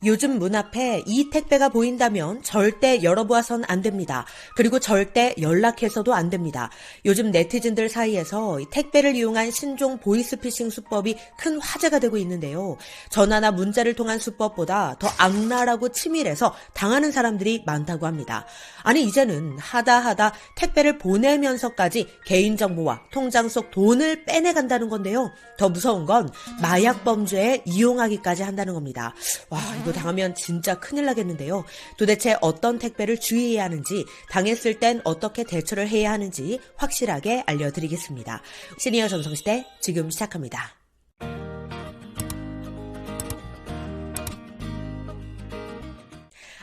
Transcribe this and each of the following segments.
요즘 문 앞에 이 택배가 보인다면 절대 열어보아선 안 됩니다. 그리고 절대 연락해서도 안 됩니다. 요즘 네티즌들 사이에서 이 택배를 이용한 신종 보이스피싱 수법이 큰 화제가 되고 있는데요. 전화나 문자를 통한 수법보다 더 악랄하고 치밀해서 당하는 사람들이 많다고 합니다. 아니 이제는 하다 택배를 보내면서까지 개인정보와 통장 속 돈을 빼내간다는 건데요. 더 무서운 건 마약 범죄에 이용하기까지 한다는 겁니다. 와, 이거 당하면 진짜 큰일 나겠는데요. 도대체 어떤 택배를 주의해야 하는지, 당했을 땐 어떻게 대처를 해야 하는지 확실하게 알려드리겠습니다. 시니어 전성시대 지금 시작합니다.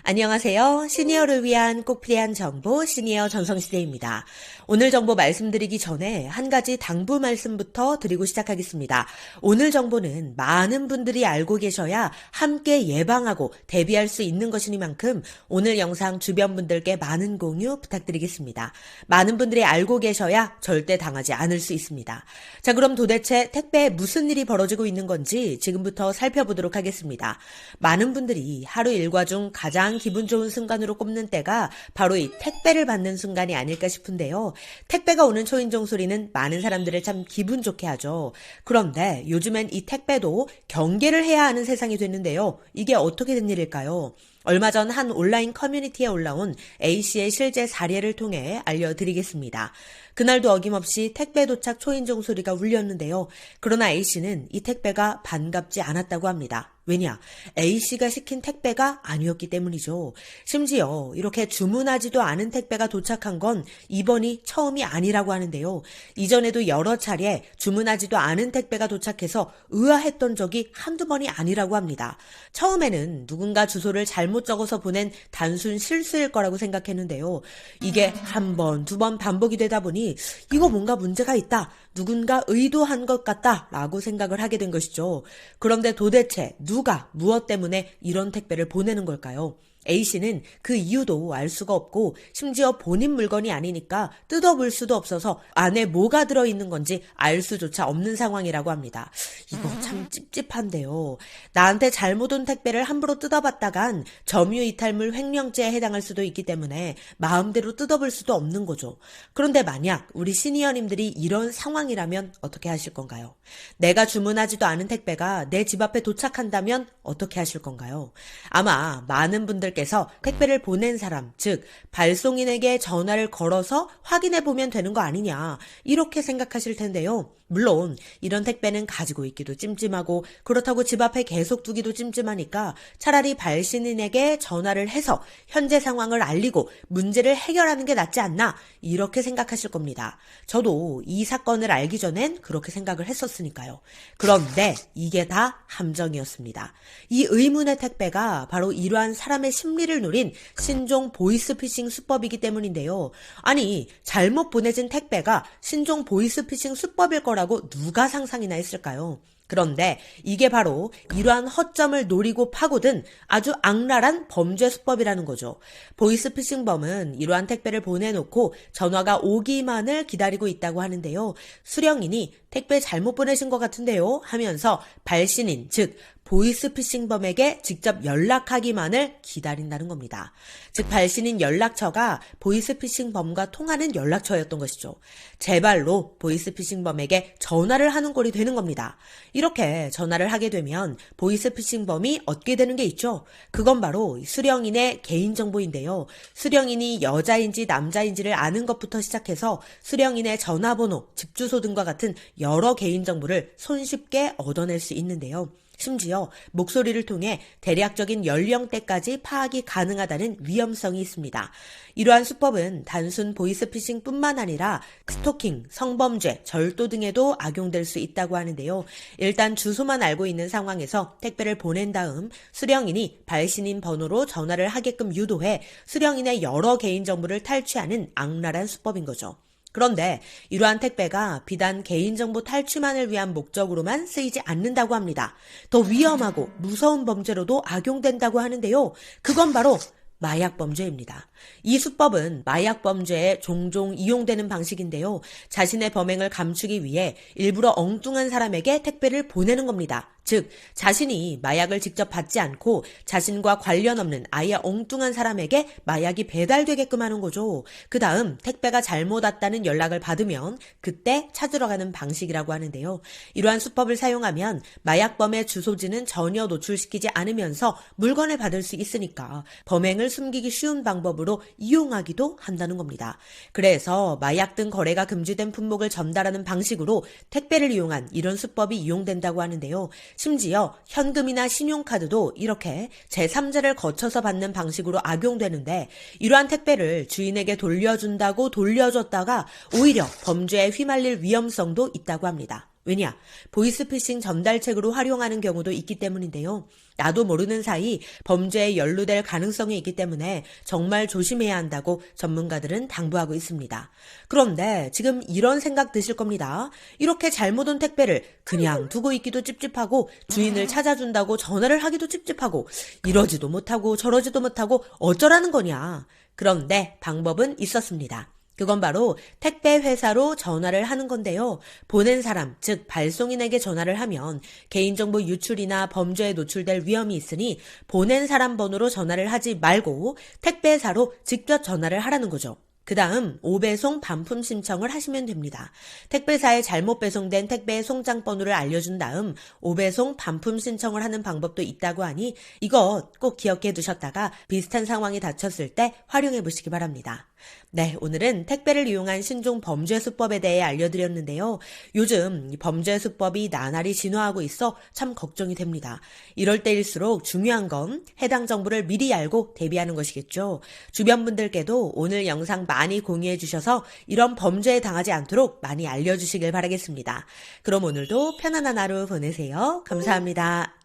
안녕하세요. 시니어를 위한 꼭 필요한 정보 시니어 전성시대입니다. 오늘 정보 말씀드리기 전에 한 가지 당부 말씀부터 드리고 시작하겠습니다. 오늘 정보는 많은 분들이 알고 계셔야 함께 예방하고 대비할 수 있는 것이니만큼 오늘 영상 주변 분들께 많은 공유 부탁드리겠습니다. 많은 분들이 알고 계셔야 절대 당하지 않을 수 있습니다. 자, 그럼 도대체 택배에 무슨 일이 벌어지고 있는 건지 지금부터 살펴보도록 하겠습니다. 많은 분들이 하루 일과 중 가장 기분 좋은 순간으로 꼽는 때가 바로 이 택배를 받는 순간이 아닐까 싶은데요. 택배가 오는 초인종 소리는 많은 사람들을 참 기분 좋게 하죠. 그런데 요즘엔 이 택배도 경계를 해야 하는 세상이 됐는데요. 이게 어떻게 된 일일까요? 얼마 전 한 온라인 커뮤니티에 올라온 A씨의 실제 사례를 통해 알려드리겠습니다. 그날도 어김없이 택배 도착 초인종 소리가 울렸는데요. 그러나 A씨는 이 택배가 반갑지 않았다고 합니다. 왜냐? A씨가 시킨 택배가 아니었기 때문이죠. 심지어 이렇게 주문하지도 않은 택배가 도착한 건 이번이 처음이 아니라고 하는데요. 이전에도 여러 차례 주문하지도 않은 택배가 도착해서 의아했던 적이 한두 번이 아니라고 합니다. 처음에는 누군가 주소를 잘못 적어서 보낸 단순 실수일 거라고 생각했는데요. 이게 한 번, 두 번 반복이 되다 보니 이거 뭔가 문제가 있다, 누군가 의도한 것 같다 라고 생각을 하게 된 것이죠. 그런데 도대체 누가 무엇 때문에 이런 택배를 보내는 걸까요? A씨는 그 이유도 알 수가 없고 심지어 본인 물건이 아니니까 뜯어볼 수도 없어서 안에 뭐가 들어있는 건지 알 수조차 없는 상황이라고 합니다. 이거 참 찝찝한데요. 나한테 잘못 온 택배를 함부로 뜯어봤다간 점유이탈물 횡령죄에 해당할 수도 있기 때문에 마음대로 뜯어볼 수도 없는 거죠. 그런데 만약 우리 시니어님들이 이런 상황이라면 어떻게 하실 건가요? 내가 주문하지도 않은 택배가 내 집 앞에 도착한다면 어떻게 하실 건가요? 아마 많은 분들께서 택배를 보낸 사람, 즉 발송인에게 전화를 걸어서 확인해보면 되는 거 아니냐, 이렇게 생각하실 텐데요. 물론 이런 택배는 가지고 있기도 찜찜하고 그렇다고 집 앞에 계속 두기도 찜찜하니까 차라리 발신인에게 전화를 해서 현재 상황을 알리고 문제를 해결하는 게 낫지 않나, 이렇게 생각하실 겁니다. 저도 이 사건을 알기 전엔 그렇게 생각을 했었으니까요. 그런데 이게 다 함정이었습니다. 이 의문의 택배가 바로 이러한 사람의 심리를 노린 신종 보이스피싱 수법이기 때문인데요. 아니, 잘못 보내진 택배가 신종 보이스피싱 수법일 거라고 누가 상상이나 했을까요? 그런데 이게 바로 이러한 허점을 노리고 파고든 아주 악랄한 범죄 수법이라는 거죠. 보이스피싱범은 이러한 택배를 보내놓고 전화가 오기만을 기다리고 있다고 하는데요. 수령인이 택배 잘못 보내신 것 같은데요 하면서 발신인, 즉 보이스피싱범에게 직접 연락하기만을 기다린다는 겁니다. 즉 발신인 연락처가 보이스피싱범과 통하는 연락처였던 것이죠. 제 발로 보이스피싱범에게 전화를 하는 꼴이 되는 겁니다. 이렇게 전화를 하게 되면 보이스피싱범이 얻게 되는 게 있죠. 그건 바로 수령인의 개인정보인데요. 수령인이 여자인지 남자인지를 아는 것부터 시작해서 수령인의 전화번호, 집 주소 등과 같은 여러 개인정보를 손쉽게 얻어낼 수 있는데요. 심지어 목소리를 통해 대략적인 연령대까지 파악이 가능하다는 위험성이 있습니다. 이러한 수법은 단순 보이스피싱뿐만 아니라 스토킹, 성범죄, 절도 등에도 악용될 수 있다고 하는데요. 일단 주소만 알고 있는 상황에서 택배를 보낸 다음 수령인이 발신인 번호로 전화를 하게끔 유도해 수령인의 여러 개인정보를 탈취하는 악랄한 수법인 거죠. 그런데 이러한 택배가 비단 개인정보 탈취만을 위한 목적으로만 쓰이지 않는다고 합니다. 더 위험하고 무서운 범죄로도 악용된다고 하는데요. 그건 바로 마약 범죄입니다. 이 수법은 마약 범죄에 종종 이용되는 방식인데요. 자신의 범행을 감추기 위해 일부러 엉뚱한 사람에게 택배를 보내는 겁니다. 즉, 자신이 마약을 직접 받지 않고 자신과 관련 없는 아예 엉뚱한 사람에게 마약이 배달되게끔 하는 거죠. 그 다음 택배가 잘못 왔다는 연락을 받으면 그때 찾으러 가는 방식이라고 하는데요. 이러한 수법을 사용하면 마약범의 주소지는 전혀 노출시키지 않으면서 물건을 받을 수 있으니까 범행을 숨기기 쉬운 방법으로 이용하기도 한다는 겁니다. 그래서 마약 등 거래가 금지된 품목을 전달하는 방식으로 택배를 이용한 이런 수법이 이용된다고 하는데요. 심지어 현금이나 신용카드도 이렇게 제3자를 거쳐서 받는 방식으로 악용되는데 이러한 택배를 주인에게 돌려준다고 돌려줬다가 오히려 범죄에 휘말릴 위험성도 있다고 합니다. 왜냐? 보이스피싱 전달책으로 활용하는 경우도 있기 때문인데요. 나도 모르는 사이 범죄에 연루될 가능성이 있기 때문에 정말 조심해야 한다고 전문가들은 당부하고 있습니다. 그런데 지금 이런 생각 드실 겁니다. 이렇게 잘못 온 택배를 그냥 두고 있기도 찝찝하고 주인을 찾아준다고 전화를 하기도 찝찝하고 이러지도 못하고 저러지도 못하고 어쩌라는 거냐. 그런데 방법은 있었습니다. 그건 바로 택배 회사로 전화를 하는 건데요. 보낸 사람, 즉 발송인에게 전화를 하면 개인정보 유출이나 범죄에 노출될 위험이 있으니 보낸 사람 번호로 전화를 하지 말고 택배사로 직접 전화를 하라는 거죠. 그 다음 5배송 반품 신청을 하시면 됩니다. 택배사에 잘못 배송된 택배의 송장번호를 알려준 다음 5배송 반품 신청을 하는 방법도 있다고 하니 이것 꼭 기억해 두셨다가 비슷한 상황이 닥쳤을 때 활용해 보시기 바랍니다. 네, 오늘은 택배를 이용한 신종 범죄 수법에 대해 알려드렸는데요. 요즘 범죄 수법이 나날이 진화하고 있어 참 걱정이 됩니다. 이럴 때일수록 중요한 건 해당 정보를 미리 알고 대비하는 것이겠죠. 주변 분들께도 오늘 영상 많이 공유해 주셔서 이런 범죄에 당하지 않도록 많이 알려주시길 바라겠습니다. 그럼 오늘도 편안한 하루 보내세요. 감사합니다.